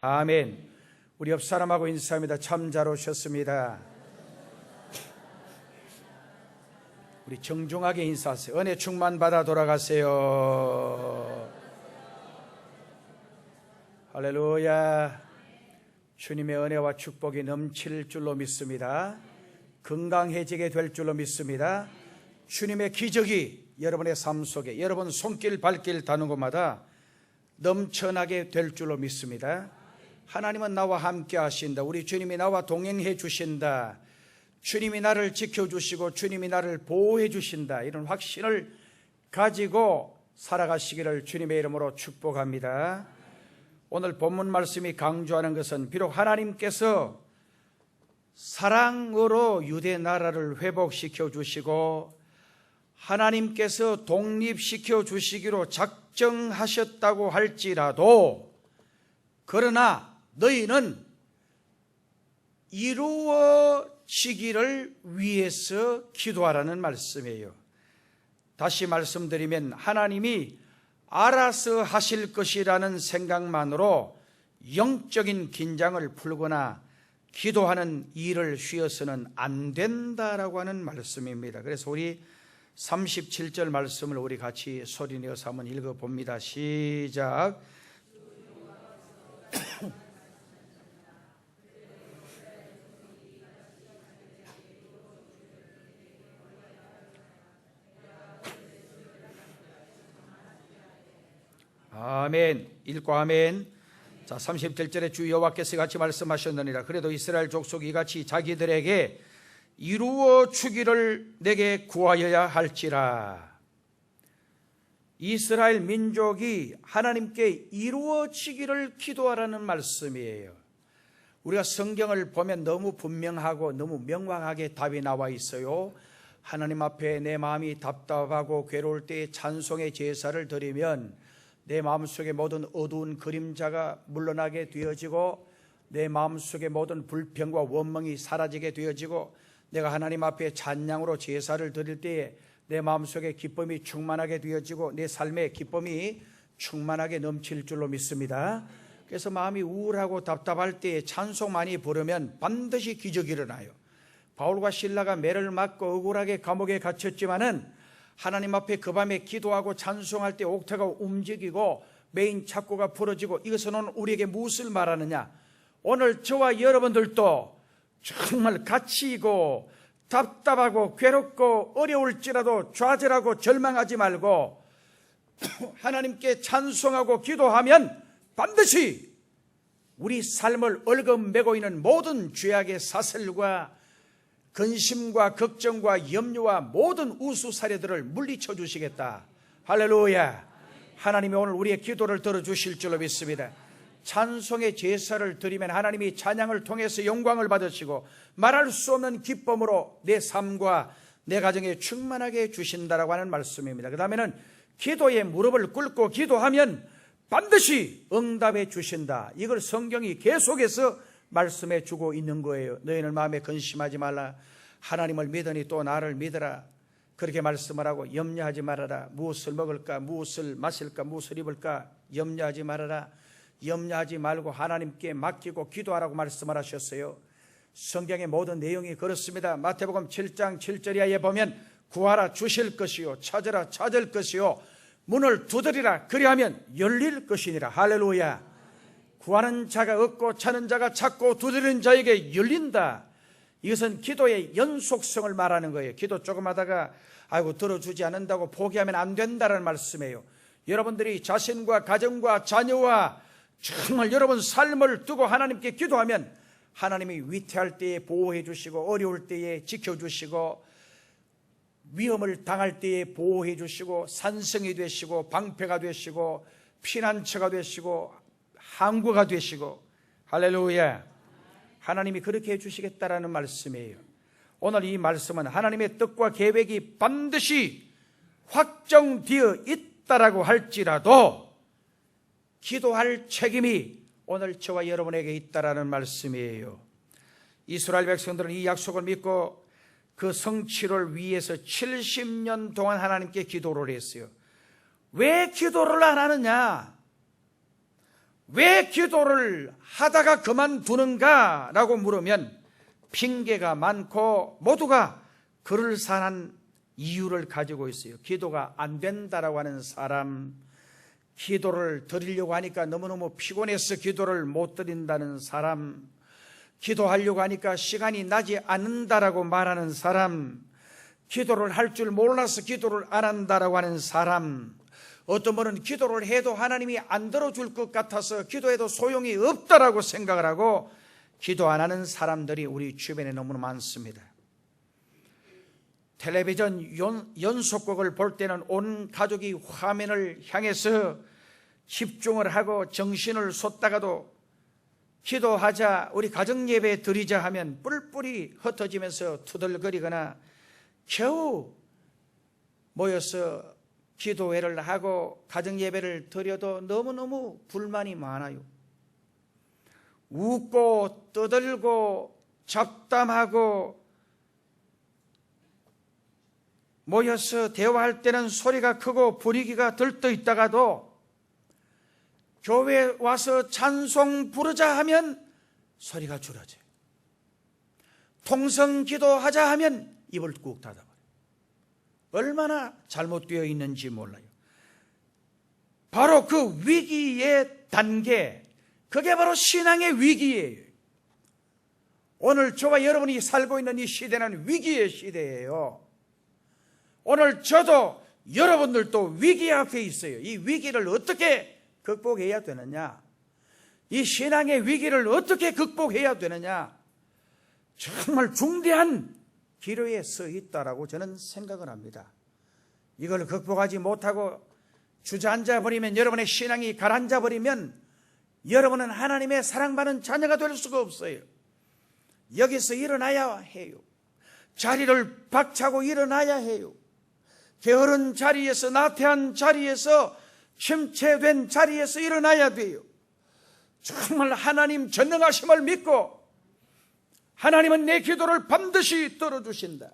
아멘. 우리 옆 사람하고 인사합니다. 참 잘 오셨습니다. 우리 정중하게 인사하세요. 은혜 충만 받아 돌아가세요. 할렐루야. 주님의 은혜와 축복이 넘칠 줄로 믿습니다. 건강해지게 될 줄로 믿습니다. 주님의 기적이 여러분의 삶 속에, 여러분 손길 발길 닿는 곳마다 넘쳐나게 될 줄로 믿습니다. 하나님은 나와 함께 하신다. 우리 주님이 나와 동행해 주신다. 주님이 나를 지켜주시고 주님이 나를 보호해 주신다. 이런 확신을 가지고 살아가시기를 주님의 이름으로 축복합니다. 오늘 본문 말씀이 강조하는 것은 비록 하나님께서 사랑으로 유대 나라를 회복시켜 주시고 하나님께서 독립시켜 주시기로 작정하셨다고 할지라도, 그러나 너희는 이루어지기를 위해서 기도하라는 말씀이에요. 다시 말씀드리면 하나님이 알아서 하실 것이라는 생각만으로 영적인 긴장을 풀거나 기도하는 일을 쉬어서는 안 된다라고 하는 말씀입니다. 그래서 우리 37절 말씀을 우리 같이 소리내어서 한번 읽어봅니다. 시작. 아멘. 읽고 아멘. 자, 37절에 주 여호와께서 같이 말씀하셨느니라. 그래도 이스라엘 족속이 같이 자기들에게 이루어 주기를 내게 구하여야 할지라. 이스라엘 민족이 하나님께 이루어지기를 기도하라는 말씀이에요. 우리가 성경을 보면 너무 분명하고 너무 명확하게 답이 나와 있어요. 하나님 앞에 내 마음이 답답하고 괴로울 때에 찬송의 제사를 드리면 내 마음속에 모든 어두운 그림자가 물러나게 되어지고 내 마음속에 모든 불평과 원망이 사라지게 되어지고 내가 하나님 앞에 찬양으로 제사를 드릴 때에 내 마음속에 기쁨이 충만하게 되어지고 내 삶에 기쁨이 충만하게 넘칠 줄로 믿습니다. 그래서 마음이 우울하고 답답할 때에 찬송 많이 부르면 반드시 기적이 일어나요. 바울과 실라가 매를 맞고 억울하게 감옥에 갇혔지만은 하나님 앞에 그 밤에 기도하고 찬송할 때 옥타가 움직이고 메인 착고가 부러지고, 이것은 오늘 우리에게 무엇을 말하느냐? 오늘 저와 여러분들도 정말 갇히고 답답하고 괴롭고 어려울지라도 좌절하고 절망하지 말고 하나님께 찬송하고 기도하면 반드시 우리 삶을 얼금매고 있는 모든 죄악의 사슬과 근심과 걱정과 염려와 모든 우수사례들을 물리쳐 주시겠다. 할렐루야. 하나님이 오늘 우리의 기도를 들어주실 줄로 믿습니다. 찬송의 제사를 드리면 하나님이 찬양을 통해서 영광을 받으시고 말할 수 없는 기쁨으로 내 삶과 내 가정에 충만하게 주신다라고 하는 말씀입니다. 그 다음에는 기도에 무릎을 꿇고 기도하면 반드시 응답해 주신다. 이걸 성경이 계속해서 말씀해 주고 있는 거예요. 너희는 마음에 근심하지 말라. 하나님을 믿으니 또 나를 믿으라. 그렇게 말씀을 하고 염려하지 말아라. 무엇을 먹을까, 무엇을 마실까, 무엇을 입을까 염려하지 말아라. 염려하지 말고 하나님께 맡기고 기도하라고 말씀을 하셨어요. 성경의 모든 내용이 그렇습니다. 마태복음 7장 7절 이하에 보면 구하라 주실 것이요, 찾으라 찾을 것이요, 문을 두드리라 그리하면 열릴 것이니라. 할렐루야. 구하는 자가 얻고 찾는 자가 찾고 두드리는 자에게 열린다. 이것은 기도의 연속성을 말하는 거예요. 기도 조금 하다가 아이고 들어주지 않는다고 포기하면 안 된다는 말씀이에요. 여러분들이 자신과 가정과 자녀와 정말 여러분 삶을 두고 하나님께 기도하면 하나님이 위태할 때에 보호해 주시고 어려울 때에 지켜주시고 위험을 당할 때에 보호해 주시고 산성이 되시고 방패가 되시고 피난처가 되시고 항구가 되시고, 할렐루야. 하나님이 그렇게 해주시겠다라는 말씀이에요. 오늘 이 말씀은 하나님의 뜻과 계획이 반드시 확정되어 있다라고 할지라도 기도할 책임이 오늘 저와 여러분에게 있다라는 말씀이에요. 이스라엘 백성들은 이 약속을 믿고 그 성취를 위해서 70년 동안 하나님께 기도를 했어요. 왜 기도를 안 하느냐? 왜 기도를 하다가 그만두는가? 라고 물으면 핑계가 많고 모두가 그럴싸한 이유를 가지고 있어요. 기도가 안 된다라고 하는 사람, 기도를 드리려고 하니까 너무너무 피곤해서 기도를 못 드린다는 사람, 기도하려고 하니까 시간이 나지 않는다라고 말하는 사람, 기도를 할 줄 몰라서 기도를 안 한다라고 하는 사람, 어떤 분은 기도를 해도 하나님이 안 들어줄 것 같아서 기도해도 소용이 없다라고 생각을 하고 기도 안 하는 사람들이 우리 주변에 너무나 많습니다. 텔레비전 연속극을 볼 때는 온 가족이 화면을 향해서 집중을 하고 정신을 쏟다가도 기도하자, 우리 가정예배 드리자 하면 뿔뿔이 흩어지면서 투덜거리거나 겨우 모여서 기도회를 하고 가정예배를 드려도 너무너무 불만이 많아요. 웃고 떠들고 잡담하고 모여서 대화할 때는 소리가 크고 분위기가 들떠 있다가도 교회에 와서 찬송 부르자 하면 소리가 줄어져요. 통성 기도하자 하면 입을 꾹 닫아버려요. 얼마나 잘못되어 있는지 몰라요. 바로 그 위기의 단계, 그게 바로 신앙의 위기예요. 오늘 저와 여러분이 살고 있는 이 시대는 위기의 시대예요. 오늘 저도 여러분들도 위기 앞에 있어요. 이 위기를 어떻게 극복해야 되느냐? 이 신앙의 위기를 어떻게 극복해야 되느냐? 정말 중대한 기로에 서 있다라고 저는 생각을 합니다. 이걸 극복하지 못하고 주저앉아 버리면, 여러분의 신앙이 가라앉아 버리면 여러분은 하나님의 사랑받는 자녀가 될 수가 없어요. 여기서 일어나야 해요. 자리를 박차고 일어나야 해요. 게으른 자리에서, 나태한 자리에서, 침체된 자리에서 일어나야 돼요. 정말 하나님 전능하심을 믿고 하나님은 내 기도를 반드시 들어주신다.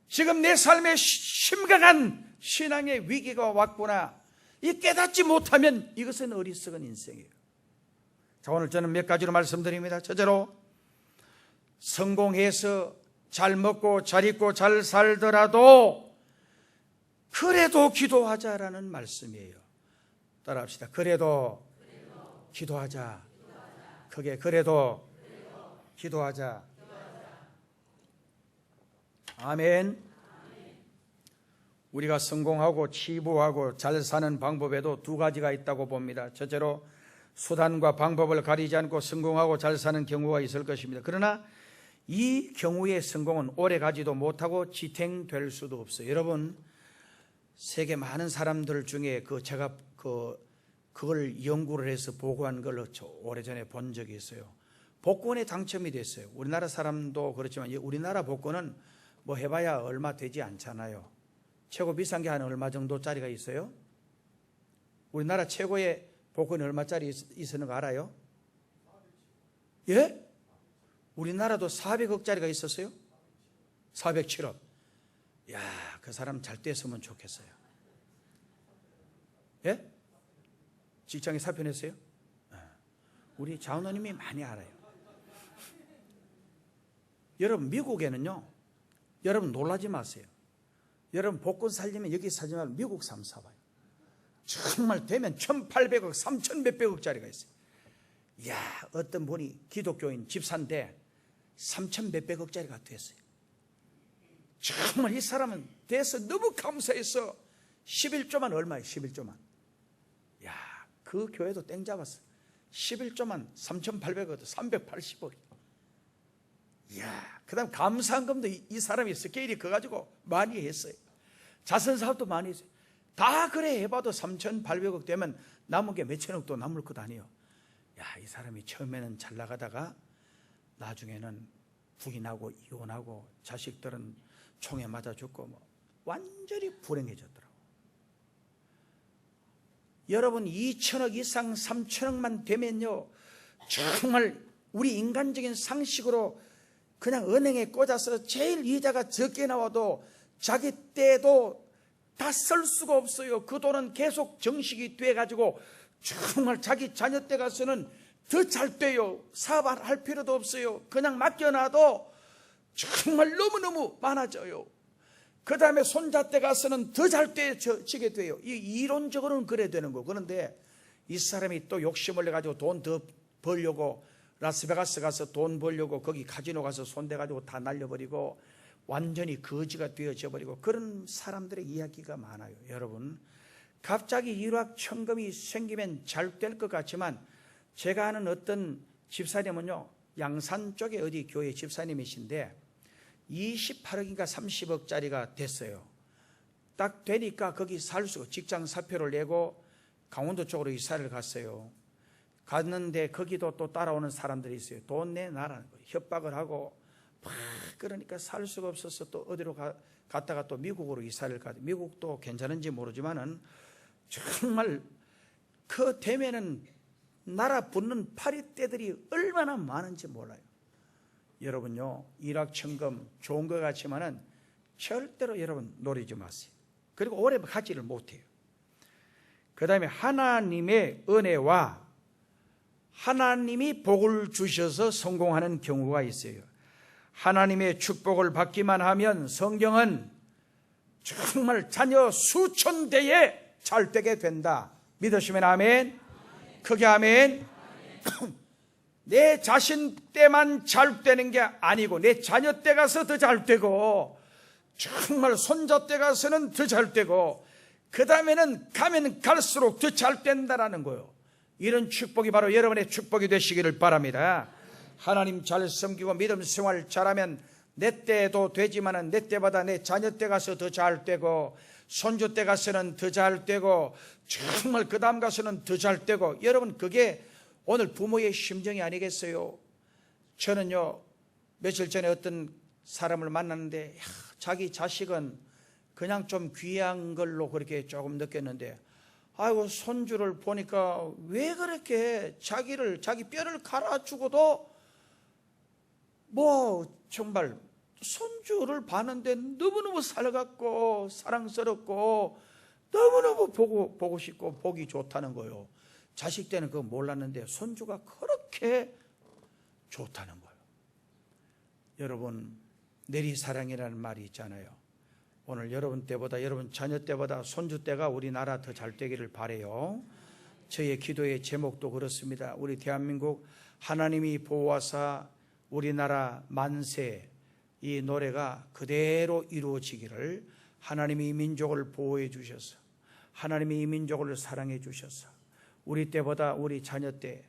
지금 내 삶에 심각한 신앙의 위기가 왔구나, 이 깨닫지 못하면 이것은 어리석은 인생이에요. 자, 오늘 저는 몇 가지로 말씀드립니다. 첫째로, 성공해서 잘 먹고 잘 입고 잘 살더라도 그래도 기도하자라는 말씀이에요. 따라합시다. 그래도 기도하자. 크게 그래도 기도하자. 아멘. 우리가 성공하고 치부하고 잘 사는 방법에도 두 가지가 있다고 봅니다. 첫째로, 수단과 방법을 가리지 않고 성공하고 잘 사는 경우가 있을 것입니다. 그러나 이 경우의 성공은 오래 가지도 못하고 지탱될 수도 없어요. 여러분, 세계 많은 사람들 중에 제가 그걸 연구를 해서 보고한 걸 오래전에 본 적이 있어요. 복권에 당첨이 됐어요. 우리나라 사람도 그렇지만 우리나라 복권은 뭐 해봐야 얼마 되지 않잖아요. 최고 비싼 게 한 얼마 정도짜리가 있어요? 우리나라 최고의 복권이 얼마짜리 있었는 거 알아요? 예? 우리나라도 400억짜리가 있었어요? 407억. 야, 그 사람 잘 됐으면 좋겠어요. 예? 직장에 사표 냈어요? 우리 장로님이 많이 알아요. 여러분, 미국에는요, 여러분 놀라지 마세요. 여러분 복권 살려면 여기 사지 말고 미국 사봐요. 정말 되면 1,800억, 3,000몇백억짜리가 있어요. 이야, 어떤 분이 기독교인 집사인데 3,000몇백억짜리가 됐어요. 정말 이 사람은 돼서 너무 감사해서 11조만 얼마예요? 11조만. 야, 그 교회도 땡 잡았어. 11조만 3,800억, 380억. 이야, 그 다음 감사한금도 이 사람이 스케일이 커가지고 많이 했어요. 자선사업도 많이 했어요. 다 그래 해봐도 3,800억 되면 남은 게 몇천억도 남을 것 아니에요. 야, 이 사람이 처음에는 잘 나가다가 나중에는 부인하고 이혼하고 자식들은 총에 맞아 죽고 뭐 완전히 불행해졌더라고. 여러분, 2천억 이상 3천억만 되면요, 정말 우리 인간적인 상식으로 그냥 은행에 꽂아서 제일 이자가 적게 나와도 자기 때도 다 쓸 수가 없어요. 그 돈은 계속 정식이 돼가지고 정말 자기 자녀 때 가서는 더 잘 돼요. 사발할 필요도 없어요. 그냥 맡겨놔도 정말 너무너무 많아져요. 그 다음에 손자 때 가서는 더 잘 되지게 돼요. 이론적으로는 그래야 되는 거. 그런데 이 사람이 또 욕심을 내가지고 돈 더 벌려고 라스베가스 가서 돈 벌려고 거기 카지노 가서 손대가지고 다 날려버리고 완전히 거지가 되어져 버리고 그런 사람들의 이야기가 많아요. 여러분, 갑자기 일확천금이 생기면 잘 될 것 같지만 제가 아는 어떤 집사님은요, 양산 쪽에 어디 교회 집사님이신데 28억인가 30억짜리가 됐어요. 딱 되니까 거기 살 수, 직장 사표를 내고 강원도 쪽으로 이사를 갔어요. 갔는데 거기도 또 따라오는 사람들이 있어요. 돈 내놔라는 거예요. 협박을 하고 막 그러니까 살 수가 없어서 또 어디로 갔다가 또 미국으로 이사를 가요. 미국도 괜찮은지 모르지만은 정말 그 되면은 나라 붙는 파리떼들이 얼마나 많은지 몰라요. 여러분요, 일확천금 좋은 것 같지만은 절대로 여러분 노리지 마세요. 그리고 오래 가지를 못해요. 그 다음에 하나님의 은혜와 하나님이 복을 주셔서 성공하는 경우가 있어요. 하나님의 축복을 받기만 하면 성경은 정말 자녀 수천 대에 잘 되게 된다. 믿으시면 아멘. 크게 아멘. 내 자신 때만 잘 되는 게 아니고 내 자녀 때 가서 더 잘 되고 정말 손자 때 가서는 더 잘 되고 그 다음에는 가면 갈수록 더 잘 된다라는 거예요. 이런 축복이 바로 여러분의 축복이 되시기를 바랍니다. 하나님 잘 섬기고 믿음 생활 잘하면 내 때도 되지만은 내 때보다 내 자녀 때 가서 더 잘 되고 손주 때 가서는 더 잘 되고 정말 그 다음 가서는 더 잘 되고 여러분 그게 오늘 부모의 심정이 아니겠어요? 저는요 며칠 전에 어떤 사람을 만났는데 자기 자식은 그냥 좀 귀한 걸로 그렇게 조금 느꼈는데 아이고 손주를 보니까 왜 그렇게 자기 뼈를 갈아주고도 뭐 정말 손주를 봤는데 너무너무 살갑고 사랑스럽고 너무너무 보고 싶고 보기 좋다는 거예요. 자식 때는 그거 몰랐는데 손주가 그렇게 좋다는 거예요. 여러분 내리사랑이라는 말이 있잖아요. 오늘 여러분 때보다 여러분 자녀 때보다 손주 때가 우리나라 더 잘 되기를 바라요. 저의 기도의 제목도 그렇습니다. 우리 대한민국 하나님이 보호하사 우리나라 만세 이 노래가 그대로 이루어지기를 하나님이 이 민족을 보호해 주셔서 하나님이 이 민족을 사랑해 주셔서 우리 때보다 우리 자녀 때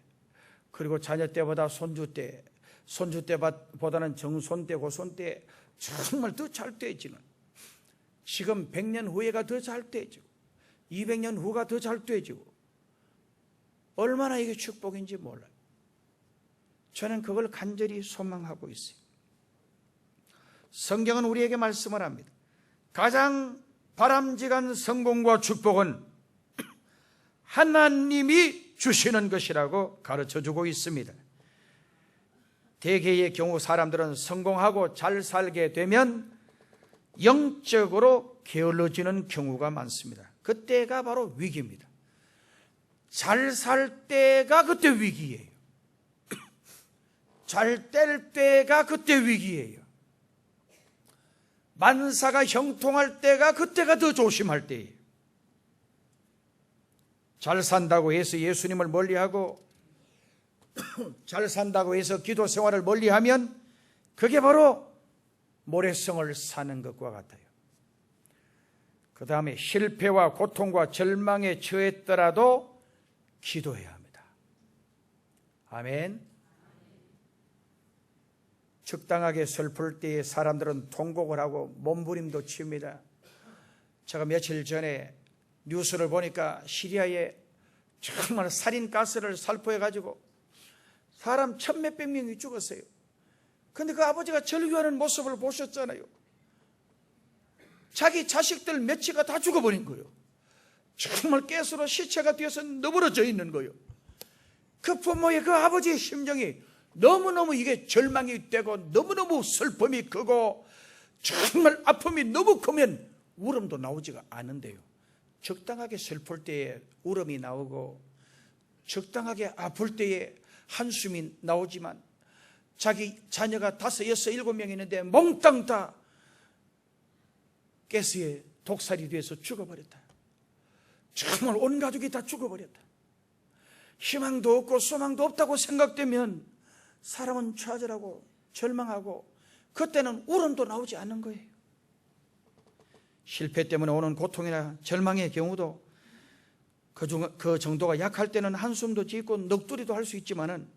그리고 자녀 때보다 손주 때 손주 때보다는 정손 때 고손 때 정말 더 잘 되지는 지금 100년 후에가 더 잘 되지고 200년 후가 더 잘 되지고 얼마나 이게 축복인지 몰라요. 저는 그걸 간절히 소망하고 있어요. 성경은 우리에게 말씀을 합니다. 가장 바람직한 성공과 축복은 하나님이 주시는 것이라고 가르쳐주고 있습니다. 대개의 경우 사람들은 성공하고 잘 살게 되면 영적으로 게을러지는 경우가 많습니다. 그때가 바로 위기입니다. 잘 살 때가 그때 위기예요. 잘 될 때가 그때 위기예요. 만사가 형통할 때가 그때가 더 조심할 때예요. 잘 산다고 해서 예수님을 멀리하고 잘 산다고 해서 기도 생활을 멀리하면 그게 바로 모래성을 사는 것과 같아요. 그 다음에 실패와 고통과 절망에 처했더라도 기도해야 합니다. 아멘. 적당하게 슬플 때에 사람들은 통곡을 하고 몸부림도 칩니다. 제가 며칠 전에 뉴스를 보니까 시리아에 정말 살인가스를 살포해가지고 사람 1,000몇백 명이 죽었어요. 근데 그 아버지가 절규하는 모습을 보셨잖아요. 자기 자식들 몇치가 다 죽어버린 거예요. 정말 가스로 시체가 되어서 너부러져 있는 거예요. 그 부모의 그 아버지의 심정이 너무너무 이게 절망이 되고 너무너무 슬픔이 크고 정말 아픔이 너무 크면 울음도 나오지가 않은데요. 적당하게 슬플 때에 울음이 나오고 적당하게 아플 때에 한숨이 나오지만 자기 자녀가 5, 6, 7명 있는데 몽땅 다 가스에 독살이 돼서 죽어버렸다. 정말 온 가족이 다 죽어버렸다. 희망도 없고 소망도 없다고 생각되면 사람은 좌절하고 절망하고 그때는 울음도 나오지 않는 거예요. 실패 때문에 오는 고통이나 절망의 경우도 그 정도가 약할 때는 한숨도 짓고 넋두리도 할 수 있지만은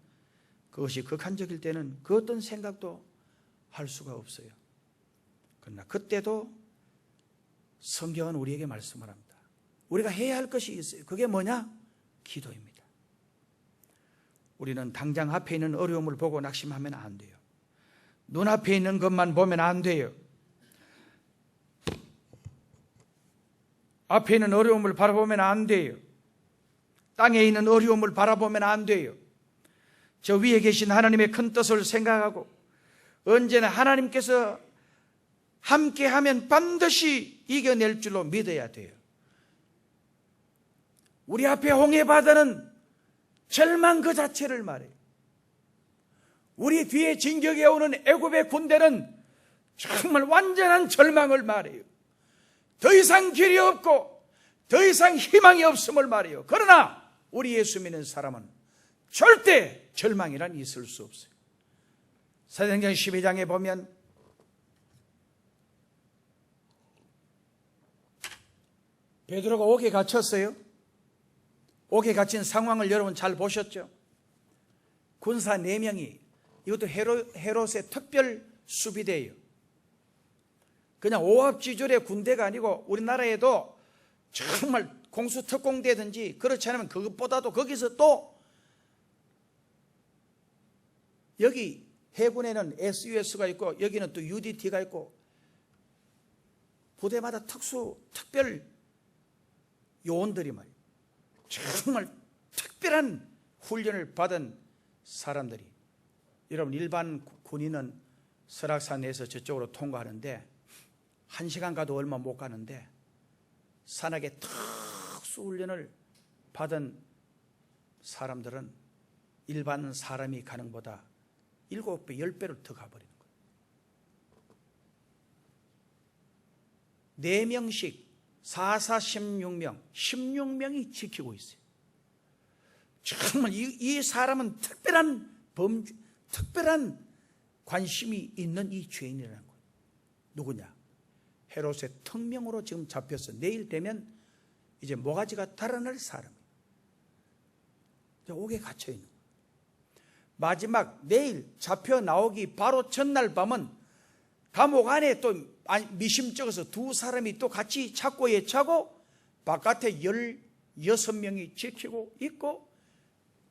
그것이 극한적일 때는 그 어떤 생각도 할 수가 없어요. 그러나 그때도 성경은 우리에게 말씀을 합니다. 우리가 해야 할 것이 있어요. 그게 뭐냐? 기도입니다. 우리는 당장 앞에 있는 어려움을 보고 낙심하면 안 돼요. 눈앞에 있는 것만 보면 안 돼요. 앞에 있는 어려움을 바라보면 안 돼요. 땅에 있는 어려움을 바라보면 안 돼요. 저 위에 계신 하나님의 큰 뜻을 생각하고 언제나 하나님께서 함께하면 반드시 이겨낼 줄로 믿어야 돼요. 우리 앞에 홍해바다는 절망 그 자체를 말해요. 우리 뒤에 진격해 오는 애굽의 군대는 정말 완전한 절망을 말해요. 더 이상 길이 없고 더 이상 희망이 없음을 말해요. 그러나 우리 예수 믿는 사람은 절대 절망이란 있을 수 없어요. 사도행전 12장에 보면 베드로가 옥에 갇혔어요. 옥에 갇힌 상황을 여러분 잘 보셨죠? 군사 4명이, 이것도 헤롯의 특별 수비대예요. 그냥 오합지졸의 군대가 아니고 우리나라에도 정말 공수특공대든지 그렇지 않으면 그것보다도 거기서 또 여기 해군에는 SUS가 있고 여기는 또 UDT가 있고 부대마다 특별 요원들이 말이에요. 정말 특별한 훈련을 받은 사람들이, 여러분 일반 군인은 설악산에서 저쪽으로 통과하는데 1시간 가도 얼마 못 가는데 산악의 특수 훈련을 받은 사람들은 일반 사람이 가는 것보다 7배, 10배를 더 가버리는 거예요. 4명씩 4, 16명, 16명이 지키고 있어요. 정말 이 사람은 특별한 관심이 있는 이 죄인이라는 거예요. 누구냐? 헤롯의 특명으로 지금 잡혀서 내일 되면 이제 모가지가 달아날 사람이에요. 옥에 갇혀 있는 거예요. 마지막 내일 잡혀 나오기 바로 전날 밤은 감옥 안에 또 미심쩍어서 2사람이 또 같이 착고에 차고 바깥에 16명이 지키고 있고,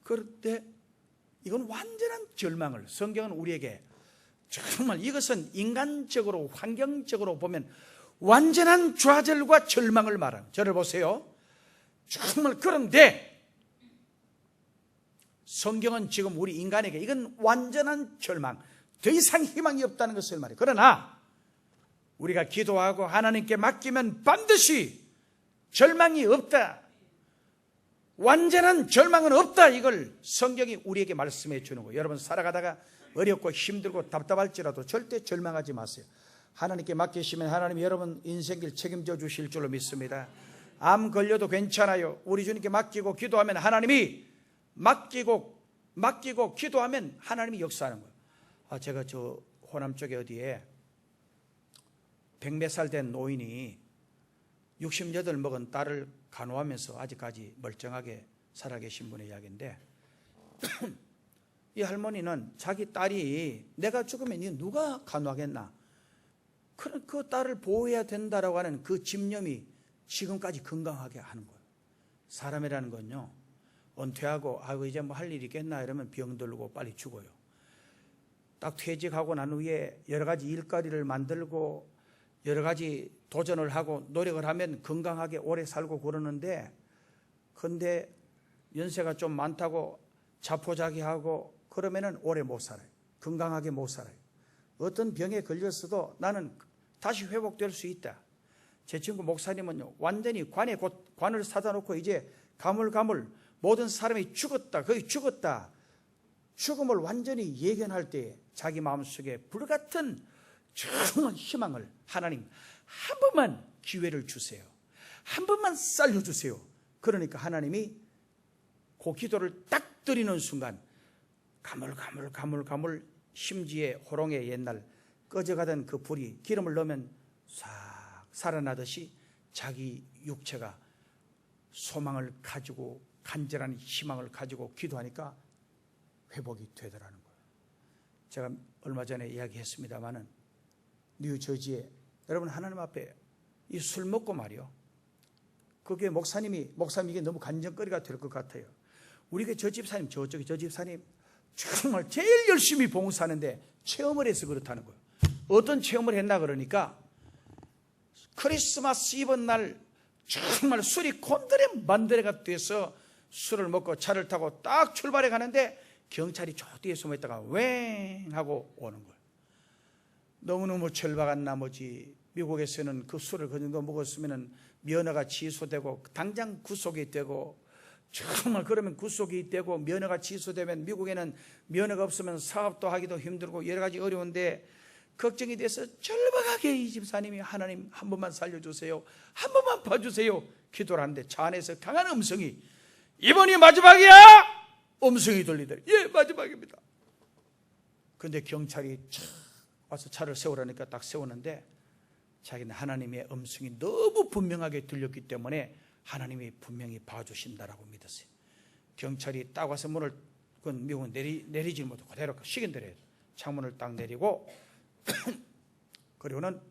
그럴 때 이건 완전한 절망을, 성경은 우리에게 정말 이것은 인간적으로 환경적으로 보면 완전한 좌절과 절망을 말합니다. 저를 보세요. 정말 그런데 성경은 지금 우리 인간에게 이건 완전한 절망, 더 이상 희망이 없다는 것을 말해요. 그러나 우리가 기도하고 하나님께 맡기면 반드시 절망이 없다, 완전한 절망은 없다, 이걸 성경이 우리에게 말씀해 주는 거예요. 여러분 살아가다가 어렵고 힘들고 답답할지라도 절대 절망하지 마세요. 하나님께 맡기시면 하나님이 여러분 인생길 책임져 주실 줄로 믿습니다. 암 걸려도 괜찮아요. 우리 주님께 맡기고 기도하면 하나님이 맡기고 기도하면 하나님이 역사하는 거예요. 제가 저 호남 쪽에 어디에 100몇 살 된 노인이 68 먹은 딸을 간호하면서 아직까지 멀쩡하게 살아계신 분의 이야기인데 이 할머니는 자기 딸이 내가 죽으면 이 누가 간호하겠나, 그 딸을 보호해야 된다라고 하는 그 집념이 지금까지 건강하게 하는 거예요. 사람이라는 건요, 은퇴하고 이제 뭐 할 일이 있겠나 이러면 병들고 빨리 죽어요. 딱 퇴직하고 난 후에 여러 가지 일거리를 만들고 여러 가지 도전을 하고 노력을 하면 건강하게 오래 살고 그러는데, 근데 연세가 좀 많다고 자포자기하고 그러면은 오래 못 살아요. 건강하게 못 살아요. 어떤 병에 걸렸어도 나는 다시 회복될 수 있다. 제 친구 목사님은요, 완전히 관을 사다 놓고 이제 가물가물 모든 사람이 죽었다, 거의 죽었다, 죽음을 완전히 예견할 때 자기 마음속에 불같은 정말 희망을, 하나님 한 번만 기회를 주세요, 한 번만 살려주세요. 그러니까 하나님이 그 기도를 딱 드리는 순간 가물 심지에 호롱의 옛날 꺼져가던 그 불이 기름을 넣으면 싹 살아나듯이 자기 육체가 소망을 가지고, 간절한 희망을 가지고 기도하니까 회복이 되더라는 거예요. 제가 얼마 전에 이야기했습니다마는 뉴저지에, 여러분 하나님 앞에 이 술 먹고 말이요, 그게 목사님 이게 너무 간증거리가 될 것 같아요. 우리 저 집사님, 저쪽에 저 집사님 정말 제일 열심히 봉사하는데 체험을 해서 그렇다는 거예요. 어떤 체험을 했나 그러니까 크리스마스 이브 날 정말 술이 곤드레 만드레가 돼서 술을 먹고 차를 타고 딱 출발해 가는데 경찰이 저 뒤에 숨어 있다가 웽 하고 오는 거예요. 너무너무 절박한 나머지 미국에서는 그 술을 그 정도 먹었으면 면허가 취소되고 당장 구속이 되고, 정말 그러면 구속이 되고 면허가 취소되면 미국에는 면허가 없으면 사업도 하기도 힘들고 여러 가지 어려운데 걱정이 돼서 절박하게 이 집사님이 하나님 한 번만 살려주세요, 한 번만 봐주세요 기도를 하는데 차 안에서 강한 음성이 이번이 마지막이야! 음성이 들리더래. 예, 마지막입니다. 근데 경찰이 와서 차를 세우라니까 딱 세우는데 자기는 하나님의 음성이 너무 분명하게 들렸기 때문에 하나님이 분명히 봐주신다라고 믿었어요. 경찰이 딱 와서 문을, 그건 미국은 내리지 못하고 그대로 식인들에 창문을 딱 내리고 그리고는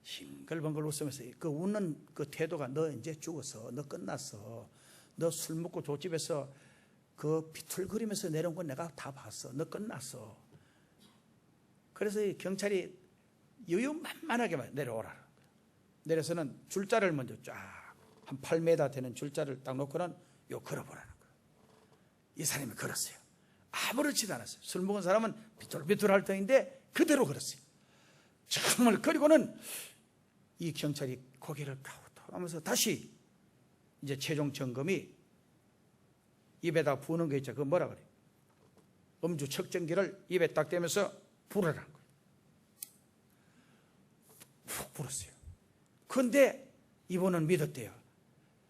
싱글벙글 웃으면서 그 웃는 그 태도가 너 이제 죽었어, 너 끝났어, 너 술 먹고 돛집에서 그 비틀거리면서 내려온 건 내가 다 봤어, 너 끝났어. 그래서 이 경찰이 여유만만하게 내려오라. 내려서는 줄자를 먼저 쫙 한 8m 되는 줄자를 딱 놓고는 요 걸어보라는 거예요. 이 사람이 걸었어요. 아무렇지도 않았어요. 술 먹은 사람은 비뚤비뚤할 터인데 그대로 걸었어요. 정말. 그리고는 이 경찰이 고개를 가우하면서 다시 이제 최종 점검이 입에다 부는 거 있죠. 그거 뭐라 그래요? 음주 측정기를 입에 딱 대면서 불으라는 거예요. 푹 불었어요. 그런데 이분은 믿었대요.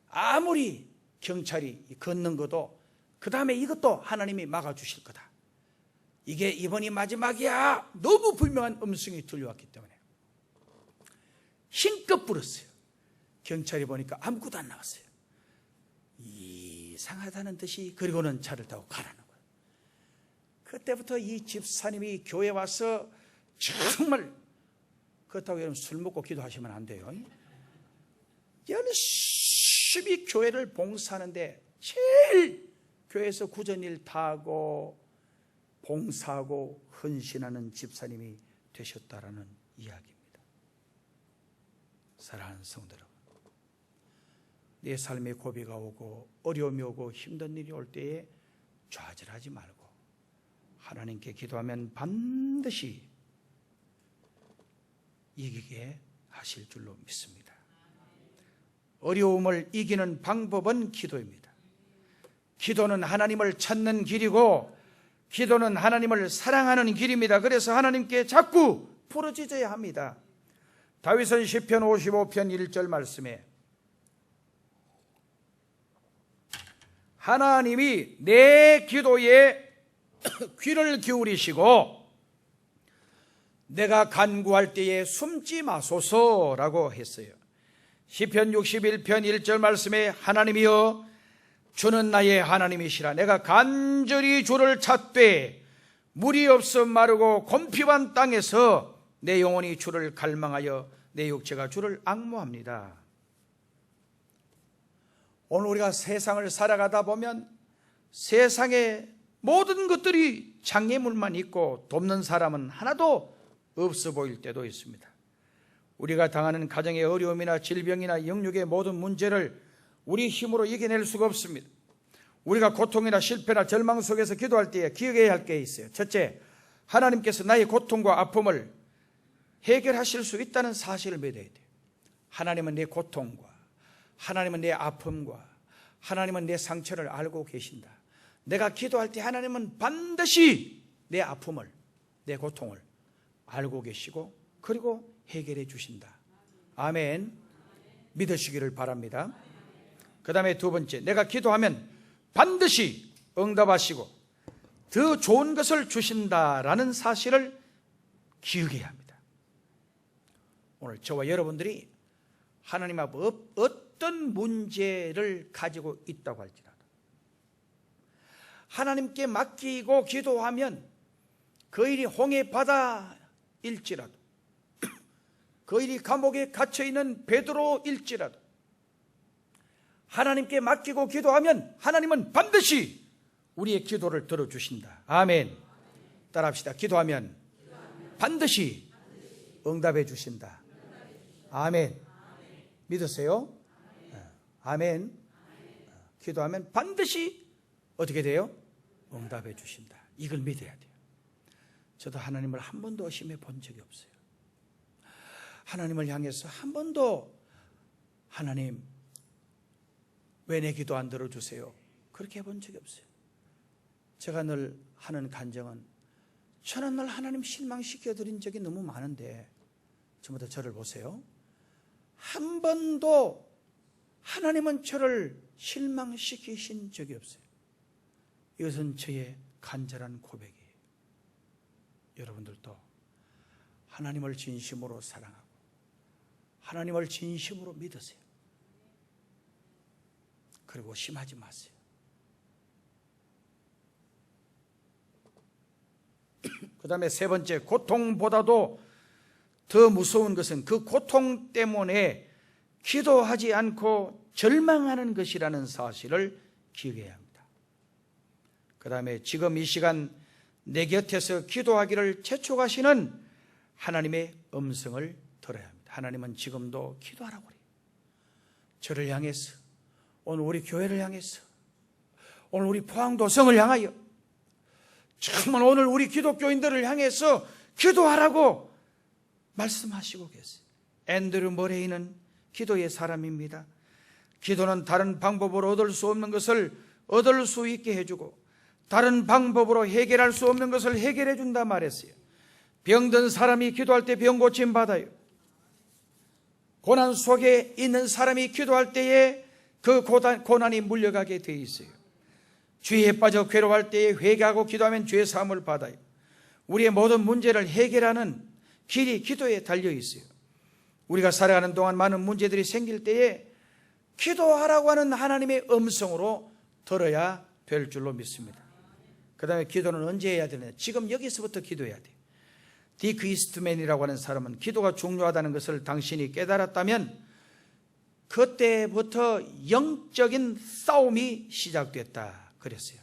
아무리 경찰이 걷는 것도 그 다음에 이것도 하나님이 막아주실 거다. 이게 이번이 마지막이야. 너무 분명한 음성이 들려왔기 때문에 힘껏 불었어요. 경찰이 보니까 아무것도 안 나왔어요. 이상하다는 듯이 그리고는 차를 타고 가라는 거예요. 그때부터 이 집사님이 교회 와서 정말, 그렇다고 여러분 술 먹고 기도하시면 안 돼요. 열심히 교회를 봉사하는데 제일 교회에서 구전일 다하고 봉사하고 헌신하는 집사님이 되셨다라는 이야기입니다. 사랑하는 성도 여러분, 내 삶에 고비가 오고 어려움이 오고 힘든 일이 올 때에 좌절하지 말고 하나님께 기도하면 반드시 이기게 하실 줄로 믿습니다. 어려움을 이기는 방법은 기도입니다. 기도는 하나님을 찾는 길이고 기도는 하나님을 사랑하는 길입니다. 그래서 하나님께 자꾸 부르짖어야 합니다. 다윗은 시편 55편 1절 말씀에 하나님이 내 기도에 귀를 기울이시고 내가 간구할 때에 숨지 마소서라고 했어요. 시편 61편 1절 말씀에 하나님이여 주는 나의 하나님이시라. 내가 간절히 주를 찾되 물이 없어 마르고 곰핍한 땅에서 내 영혼이 주를 갈망하여 내 육체가 주를 앙모합니다. 오늘 우리가 세상을 살아가다 보면 세상에 모든 것들이 장애물만 있고 돕는 사람은 하나도 없어 보일 때도 있습니다. 우리가 당하는 가정의 어려움이나 질병이나 영육의 모든 문제를 우리 힘으로 이겨낼 수가 없습니다. 우리가 고통이나 실패나 절망 속에서 기도할 때에 기억해야 할 게 있어요. 첫째, 하나님께서 나의 고통과 아픔을 해결하실 수 있다는 사실을 믿어야 돼요. 하나님은 내 고통과 하나님은 내 아픔과 하나님은 내 상처를 알고 계신다. 내가 기도할 때 하나님은 반드시 내 아픔을, 내 고통을 알고 계시고 그리고 해결해 주신다. 아멘. 믿으시기를 바랍니다. 그 다음에 두 번째, 내가 기도하면 반드시 응답하시고 더 좋은 것을 주신다라는 사실을 기억해야 합니다. 오늘 저와 여러분들이 하나님 앞에 어떤 문제를 가지고 있다고 할지라도 하나님께 맡기고 기도하면 그 일이 홍해 바다일지라도 그 일이 감옥에 갇혀있는 베드로일지라도 하나님께 맡기고 기도하면 하나님은 반드시 우리의 기도를 들어주신다. 아멘. 따라합시다. 기도하면 반드시 응답해 주신다. 아멘. 믿으세요? 아멘. 기도하면 반드시 어떻게 돼요? 응답해 주신다. 이걸 믿어야 돼요. 저도 하나님을 한 번도 의심해 본 적이 없어요. 하나님을 향해서 한 번도 하나님 왜 내 기도 안 들어주세요? 그렇게 해본 적이 없어요. 제가 늘 하는 간증은 저는 늘 하나님 실망시켜드린 적이 너무 많은데 전부 다 저를 보세요. 한 번도 하나님은 저를 실망시키신 적이 없어요. 이것은 저의 간절한 고백이에요. 여러분들도 하나님을 진심으로 사랑하고 하나님을 진심으로 믿으세요. 그리고 심하지 마세요. 그 다음에 세 번째, 고통보다도 더 무서운 것은 그 고통 때문에 기도하지 않고 절망하는 것이라는 사실을 기억해야 합니다. 그 다음에 지금 이 시간 내 곁에서 기도하기를 재촉하시는 하나님의 음성을 들어야 합니다. 하나님은 지금도 기도하라고 그래요. 저를 향해서, 오늘 우리 교회를 향해서, 오늘 우리 포항도성을 향하여, 정말 오늘 우리 기독교인들을 향해서 기도하라고 말씀하시고 계세요. 앤드류 머레이는 기도의 사람입니다. 기도는 다른 방법으로 얻을 수 없는 것을 얻을 수 있게 해주고 다른 방법으로 해결할 수 없는 것을 해결해 준다 말했어요. 병든 사람이 기도할 때 병 고침 받아요. 고난 속에 있는 사람이 기도할 때에 그 고난이 물려가게 돼 있어요. 죄에 빠져 괴로워할 때에 회개하고 기도하면 죄 사함을 받아요. 우리의 모든 문제를 해결하는 길이 기도에 달려 있어요. 우리가 살아가는 동안 많은 문제들이 생길 때에 기도하라고 하는 하나님의 음성으로 들어야 될 줄로 믿습니다. 그 다음에 기도는 언제 해야 되느냐? 지금 여기서부터 기도해야 돼요. 디크 이스트맨이라고 하는 사람은 기도가 중요하다는 것을 당신이 깨달았다면 그때부터 영적인 싸움이 시작됐다 그랬어요.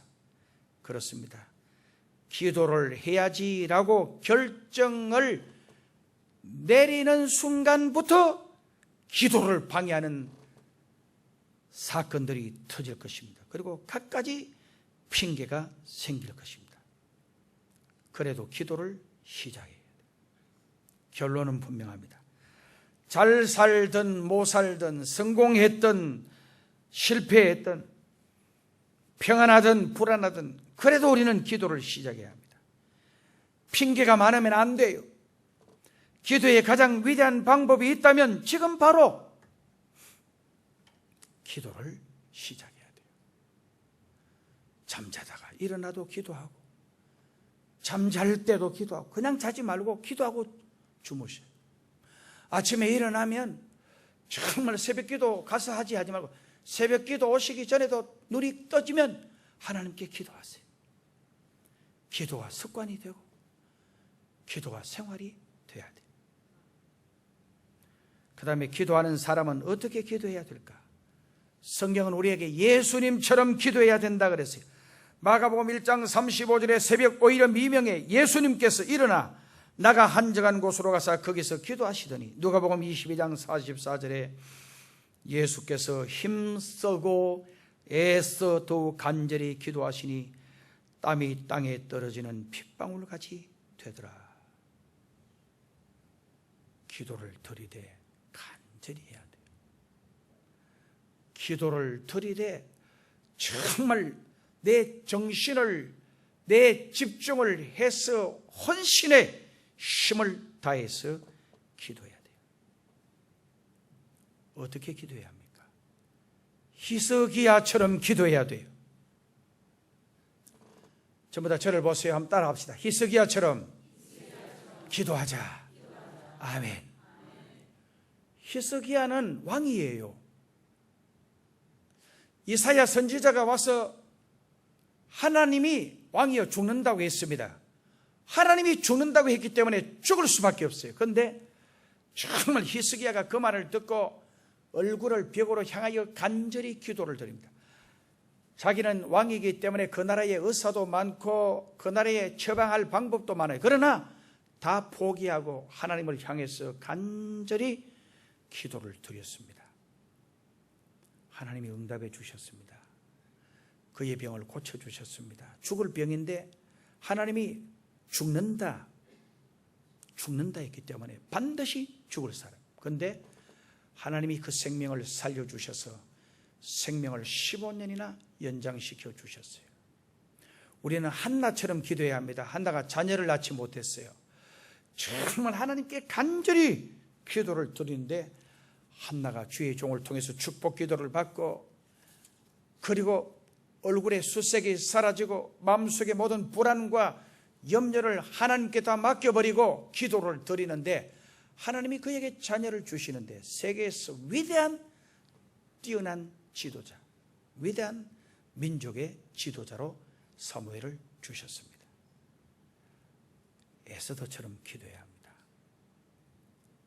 그렇습니다. 기도를 해야지라고 결정을 내리는 순간부터 기도를 방해하는 사건들이 터질 것입니다. 그리고 갖가지 핑계가 생길 것입니다. 그래도 기도를 시작해야 돼요. 결론은 분명합니다. 잘 살든 못 살든 성공했든 실패했든 평안하든 불안하든 그래도 우리는 기도를 시작해야 합니다. 핑계가 많으면 안 돼요. 기도의 가장 위대한 방법이 있다면 지금 바로 기도를 시작해야 돼요. 잠자다가 일어나도 기도하고 잠잘 때도 기도하고 그냥 자지 말고 기도하고 주무셔요. 아침에 일어나면 정말 새벽기도 가서 하지 말고 새벽기도 오시기 전에도 눈이 떠지면 하나님께 기도하세요. 기도가 습관이 되고 기도가 생활이 돼야 돼요. 그 다음에 기도하는 사람은 어떻게 기도해야 될까? 성경은 우리에게 예수님처럼 기도해야 된다 그랬어요. 마가복음 1장 35절에 새벽 오히려 미명에 예수님께서 일어나 나가 한적한 곳으로 가서 거기서 기도하시더니 누가복음 22장 44절에 예수께서 힘쓰고 애써 더욱 간절히 기도하시니 땀이 땅에 떨어지는 핏방울같이 되더라. 기도를 들이대 간절히 해야 돼요. 기도를 들이대 정말 내 정신을, 내 집중을 해서 헌신의 힘을 다해서 기도해야 돼요. 어떻게 기도해야 합니까? 히스기야처럼 기도해야 돼요. 전부 다 저를 보세요. 한번 따라합시다. 히스기야처럼 기도하자. 아멘. 히스기야는 왕이에요. 이사야 선지자가 와서 하나님이 왕이여 죽는다고 했습니다. 하나님이 죽는다고 했기 때문에 죽을 수밖에 없어요. 그런데 정말 히스기야가 그 말을 듣고 얼굴을 벽으로 향하여 간절히 기도를 드립니다. 자기는 왕이기 때문에 그 나라의 의사도 많고 그 나라에 처방할 방법도 많아요. 그러나 다 포기하고 하나님을 향해서 간절히 기도를 드렸습니다. 하나님이 응답해 주셨습니다. 그의 병을 고쳐주셨습니다. 죽을 병인데 하나님이 죽는다 했기 때문에 반드시 죽을 사람. 그런데 하나님이 그 생명을 살려주셔서 생명을 15년이나 연장시켜 주셨어요. 우리는 한나처럼 기도해야 합니다. 한나가 자녀를 낳지 못했어요. 정말 하나님께 간절히 기도를 드리는데 한나가 주의 종을 통해서 축복 기도를 받고, 그리고 얼굴에 수색이 사라지고 마음속의 모든 불안과 염려를 하나님께 다 맡겨버리고 기도를 드리는데 하나님이 그에게 자녀를 주시는데 세계에서 위대한 뛰어난 지도자, 위대한 민족의 지도자로 사무엘을 주셨습니다. 에스더처럼 기도해야 합니다.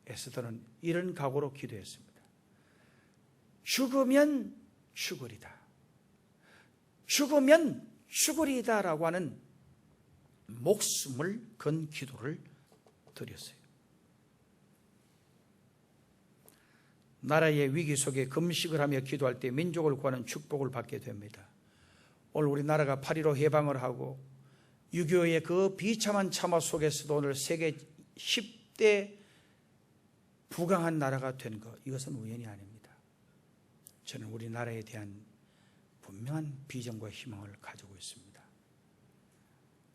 에스더는 이런 각오로 기도했습니다. 죽으면 죽으리다. 죽으면 죽으리다라고 하는 목숨을 건 기도를 드렸어요. 나라의 위기 속에 금식을 하며 기도할 때 민족을 구하는 축복을 받게 됩니다. 오늘 우리나라가 8.15 해방을 하고 6.25의 그 비참한 참화 속에서도 오늘 세계 10대 부강한 나라가 된 것, 이것은 우연이 아닙니다. 저는 우리나라에 대한 분명한 비전과 희망을 가지고 있습니다.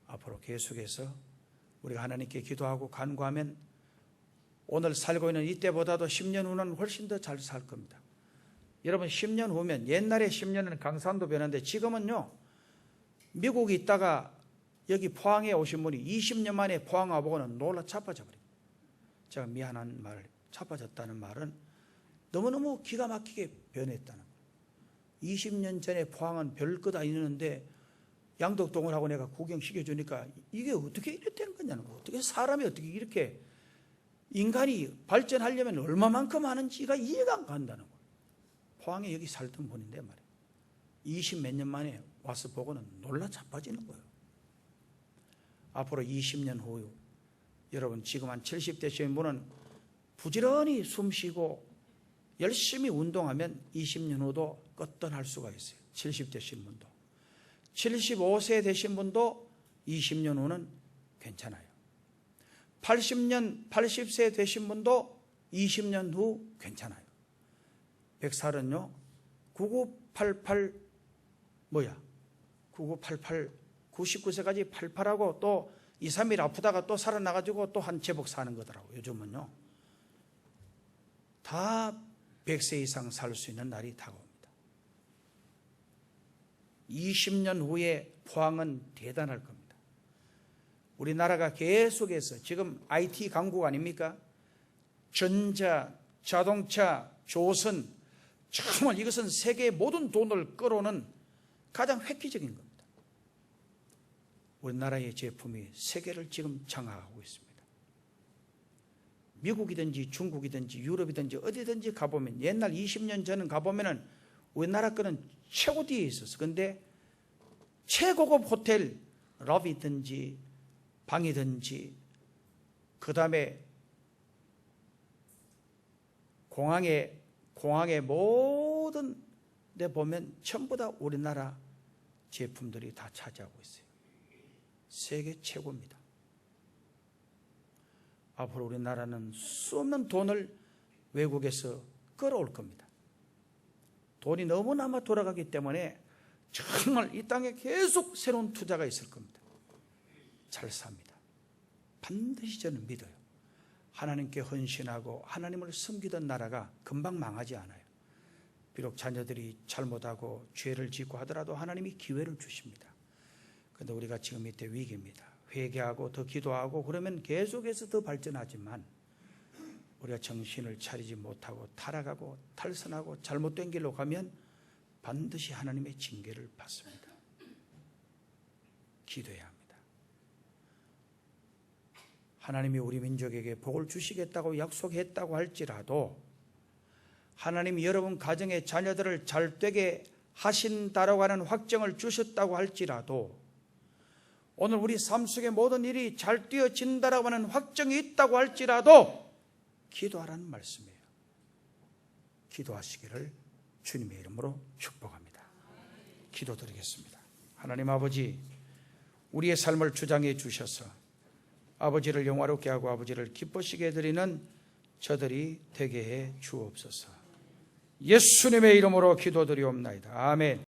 앞으로 계속해서 우리가 하나님께 기도하고 간구하면 오늘 살고 있는 이때보다도 10년 후는 훨씬 더 잘 살 겁니다. 여러분 10년 후면, 옛날에 10년은 강산도 변했는데 지금은요, 미국에 있다가 여기 포항에 오신 분이 20년 만에 포항 와보고는 놀라 자빠져 버립니다. 제가 미안한 말, 자빠졌다는 말은 너무너무 기가 막히게 변했다는 거예요. 20년 전에 포항은 별것 아니었는데 양덕동을 하고 내가 구경시켜주니까 이게 어떻게 이렇게 된 거냐는 거예요. 어떻게 사람이 어떻게 이렇게, 인간이 발전하려면 얼마만큼 하는지가 이해가 안 간다는 거예요. 포항에 여기 살던 분인데 말이에요. 20몇 년 만에 와서 보고는 놀라 자빠지는 거예요. 앞으로 20년 후 여러분 지금 한 70대신 분은 부지런히 숨쉬고 열심히 운동하면 20년 후도 끄떡할 수가 있어요. 70대신 분도. 75세 되신 분도 20년 후는 괜찮아요. 80세 되신 분도 20년 후 괜찮아요. 100살은요 9988 9988 99세까지 88하고 또 2, 3일 아프다가 또 살아나가지고 또 한 제복 사는 거더라고요. 요즘은요 다 100세 이상 살 수 있는 날이 다가옵니다. 20년 후에 포항은 대단할 겁니다. 우리나라가 계속해서 지금 IT 강국 아닙니까? 전자, 자동차, 조선, 정말 이것은 세계의 모든 돈을 끌어오는 가장 획기적인 겁니다. 우리나라의 제품이 세계를 지금 장악하고 있습니다. 미국이든지 중국이든지 유럽이든지 어디든지 가보면, 옛날 20년 전은 가보면은 우리나라 거는 최고 뒤에 있었어. 근데 최고급 호텔 러비든지 방이든지, 그 다음에 공항에 모든 데 보면 전부 다 우리나라 제품들이 다 차지하고 있어요. 세계 최고입니다. 앞으로 우리나라는 수없는 돈을 외국에서 끌어올 겁니다. 돈이 너무나 돌아가기 때문에 정말 이 땅에 계속 새로운 투자가 있을 겁니다. 잘 삽니다. 반드시 저는 믿어요. 하나님께 헌신하고 하나님을 섬기던 나라가 금방 망하지 않아요. 비록 자녀들이 잘못하고 죄를 짓고 하더라도 하나님이 기회를 주십니다. 그런데 우리가 지금 이때 위기입니다. 회개하고 더 기도하고 그러면 계속해서 더 발전하지만 우리가 정신을 차리지 못하고 타락하고 탈선하고 잘못된 길로 가면 반드시 하나님의 징계를 받습니다. 기도해야 합니다. 하나님이 우리 민족에게 복을 주시겠다고 약속했다고 할지라도 하나님이 여러분 가정의 자녀들을 잘되게 하신다라고 하는 확정을 주셨다고 할지라도 오늘 우리 삶 속의 모든 일이 잘 되어진다라고 하는 확정이 있다고 할지라도 기도하라는 말씀이에요. 기도하시기를 주님의 이름으로 축복합니다. 기도드리겠습니다. 하나님 아버지, 우리의 삶을 주장해 주셔서 아버지를 영화롭게 하고 아버지를 기쁘시게 해드리는 저들이 되게 해 주옵소서. 예수님의 이름으로 기도드리옵나이다. 아멘.